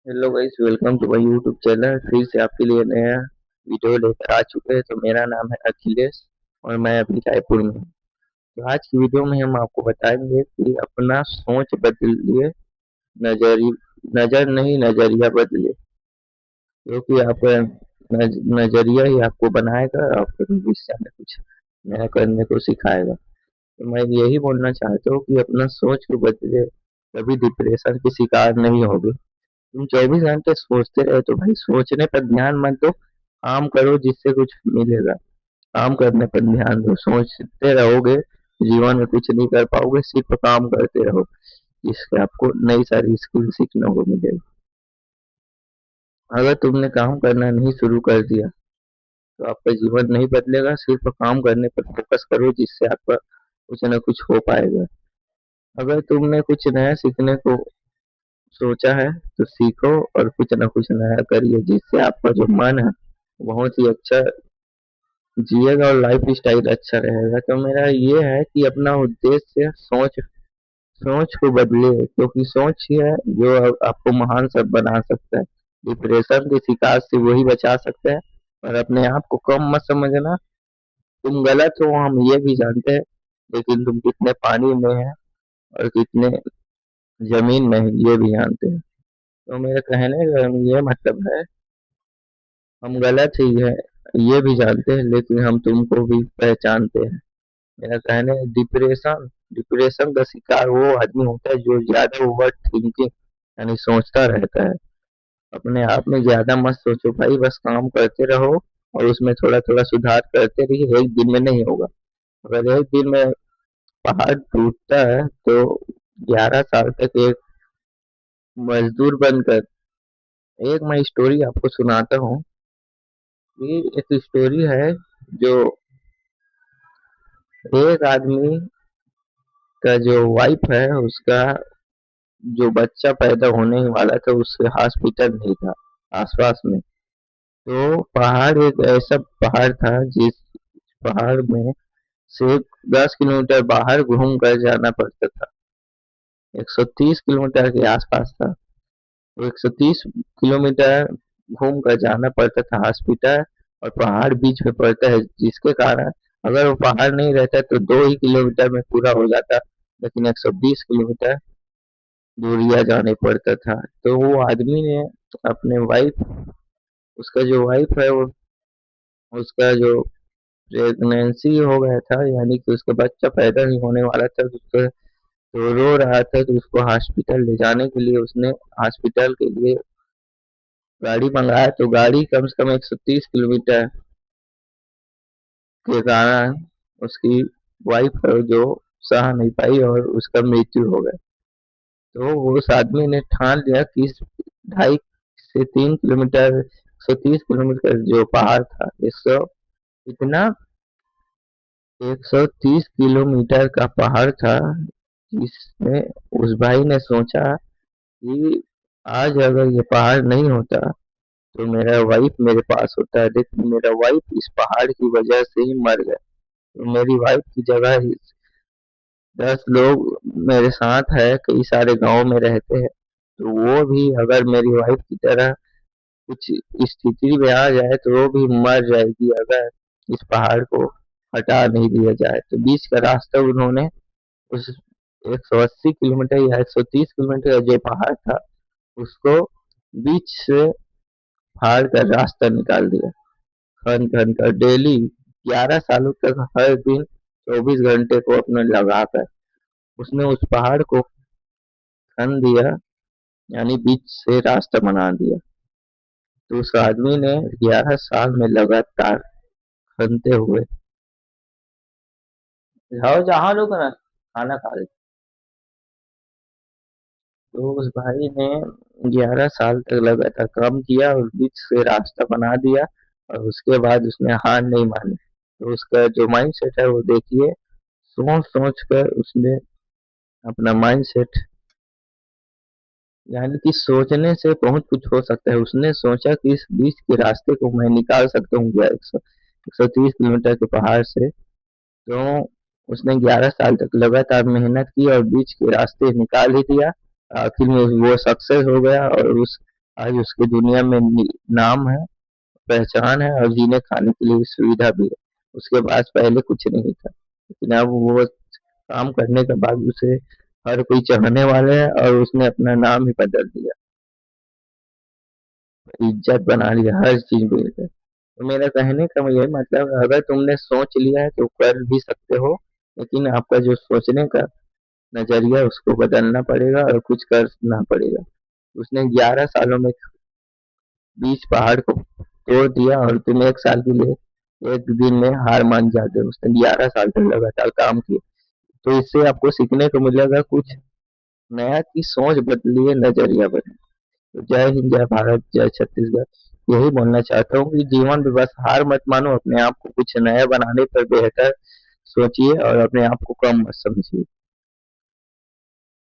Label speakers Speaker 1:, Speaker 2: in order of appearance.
Speaker 1: Hello guys, welcome to my YouTube channel. फिर से आपके लिए नया वीडियो लेकर आ चुके हैं। तो मेरा नाम है अखिलेश और मैं अभी रायपुर में हूँ। तो आज की वीडियो में हम आपको बताएंगे कि अपना सोच बदलिए, नजरी नजर नहीं नजरिया बदलिए, क्योंकि आपका नजरिया ही आपको बनाएगा और फिर भविष्य में कुछ नया करने को सिखाएगा। तो मैं यही बोलना चाहता हूँ कि अपना सोच को बदले, कभी डिप्रेशन के शिकार नहीं होगे। तुम 24 घंटे सोचते रहे तो भाई सोचने पर ध्यान मत दो, काम करो जिससे कुछ मिलेगा। काम करने पर ध्यान दो, सोचते रहोगे जीवन में कुछ नहीं कर पाओगे, सिर्फ काम करते रहो जिससे आपको नई सारी स्किल सीखने को मिलेगा। अगर तुमने काम करना नहीं शुरू कर दिया तो आपका जीवन नहीं बदलेगा। सिर्फ काम करने पर फोकस करो जिससे आपका कुछ ना कुछ हो पाएगा। अगर तुमने कुछ नया सीखने को सोचा है तो सीखो और कुछ ना कुछ नया करिए जिससे आपका जो मन है बहुत ही अच्छा जिएगा और लाइफ स्टाइल अच्छा रहेगा। तो मेरा ये है कि अपना उद्देश्य सोच सोच को बदले, क्योंकि सोच ही है जो आपको महान सब बना सकता है। डिप्रेशन के शिकार से वही बचा सकता है। और अपने आप को कम मत समझना। तुम गलत हो हम ये भी जानते हैं, लेकिन तुम कितने पानी में है और कितने जमीन में है ये भी जानते हैं। तो मेरे कहने का ये मतलब है, हम गलत ही है ये भी जानते हैं, लेकिन हम तुमको भी पहचानते हैं। मेरा कहना है, डिप्रेशन डिप्रेशन का शिकार वो आदमी होता है जो ज्यादा ओवर थिंकिंग यानी सोचता रहता है। अपने आप में ज्यादा मत सोचो भाई, बस काम करते रहो और उसमें थोड़ा थोड़ा सुधार करते रहिए। एक दिन में नहीं होगा। अगर एक दिन में पहाड़ टूटता है तो 11 साल तक एक मजदूर बनकर, एक मैं स्टोरी आपको सुनाता हूँ। ये एक स्टोरी है जो एक आदमी का जो वाइफ है उसका जो बच्चा पैदा होने ही वाला था उसके हॉस्पिटल नहीं था आसपास में। तो पहाड़ एक ऐसा पहाड़ था जिस पहाड़ में से 10 किलोमीटर बाहर घूम कर जाना पड़ता था। 130 किलोमीटर के आसपास था। तो 130 किलोमीटर घूम कर जाना पड़ता था हॉस्पिटल। और पहाड़ बीच में पड़ता है जिसके कारण अगर वो पहाड़ नहीं रहता तो 2 ही किलोमीटर में पूरा हो जाता, लेकिन 120 किलोमीटर दूरिया जाने पड़ता था। तो वो आदमी ने अपने वाइफ, उसका जो वाइफ है वो, उसका जो प्रेगनेंसी हो गया था यानी कि उसका बच्चा पैदा नहीं होने वाला था, तो उसका तो रो रहा था। तो उसको हॉस्पिटल ले जाने के लिए उसने हॉस्पिटल के लिए गाड़ी मंगाया। तो गाड़ी कम से कम 130 किलोमीटर के कारण उसकी वाइफ है जो सह नहीं पाई और उसका मृत्यु हो गया। तो उस आदमी ने ठान लिया कि इस 2.5 से 3 किलोमीटर 130 किलोमीटर जो पहाड़ था, 100 इतना 130 किलोमीटर का पहाड़ था, जिसमें उस भाई ने सोचा कि आज अगर ये पहाड़ नहीं होता तो मेरा वाइफ मेरे पास होता है, लेकिन मेरा वाइफ इस पहाड़ की वजह से ही मर गया। तो मेरी वाइफ की जगह 10 लोग मेरे साथ है, कई सारे गांव में रहते हैं, तो वो भी अगर मेरी वाइफ की तरह कुछ स्थिति में आ जाए तो वो भी मर जाएगी अगर इस पहाड़ को हटा नहीं दिया जाए। तो बीच का रास्ता उन्होंने उस 180 किलोमीटर या 130 किलोमीटर का जो पहाड़ था उसको बीच से फाड़ कर रास्ता निकाल दिया। खन खन कर डेली 11 सालों तक हर दिन 24 घंटे को अपने लगाकर उसने उस पहाड़ को खन दिया, यानी बीच से रास्ता बना दिया। तो उस आदमी ने 11 साल में लगातार खनते हुए, जाओ जहाँ लोग ना खाना खा ले। तो उस भाई ने 11 साल तक लगातार काम किया और बीच से रास्ता बना दिया। और उसके बाद उसने हार नहीं मानी। तो उसका जो माइंड सेट है वो देखिए, सोच सोच कर उसने अपना माइंड सेट, यानी कि सोचने से बहुत कुछ हो सकता है। उसने सोचा कि इस बीच के रास्ते को मैं निकाल सकता हूँ क्या 130 किलोमीटर के पहाड़ से। तो उसने 11 साल तक लगातार मेहनत की और बीच के रास्ते निकाल ही दिया। आखिर में वो सक्सेस हो गया और उस आज उसके दुनिया में नाम है, पहचान है और जीने खाने के लिए सुविधा भी है। उसके पास पहले कुछ नहीं था, लेकिन अब वो काम करने के बाद उसे हर कोई चाहने वाले है और उसने अपना नाम ही बदल दिया, इज्जत बना लिया, हर चीज मिल गई। तो मेरा कहने का यही मतलब है, अगर तुमने सोच लिया है तो कर भी सकते हो, लेकिन आपका जो सोचने का नजरिया है, उसको बदलना पड़ेगा और कुछ करना पड़ेगा। उसने 11 सालों में 20 पहाड़ को तोड़ दिया और तुम 1 साल के लिए, एक दिन में हार मान जाते हो। उसने 11 साल तक लगातार काम किया। तो इससे आपको सीखने को मिलेगा कुछ नया, की सोच बदलिए, नजरिया बदलिए। तो जय हिंद, जय भारत, जय छत्तीसगढ़। यही बोलना चाहता हूँ कि जीवन में बस हार मत मानो, अपने आप को कुछ नया बनाने पर बेहतर सोचिए और अपने आप को कम मत समझिए।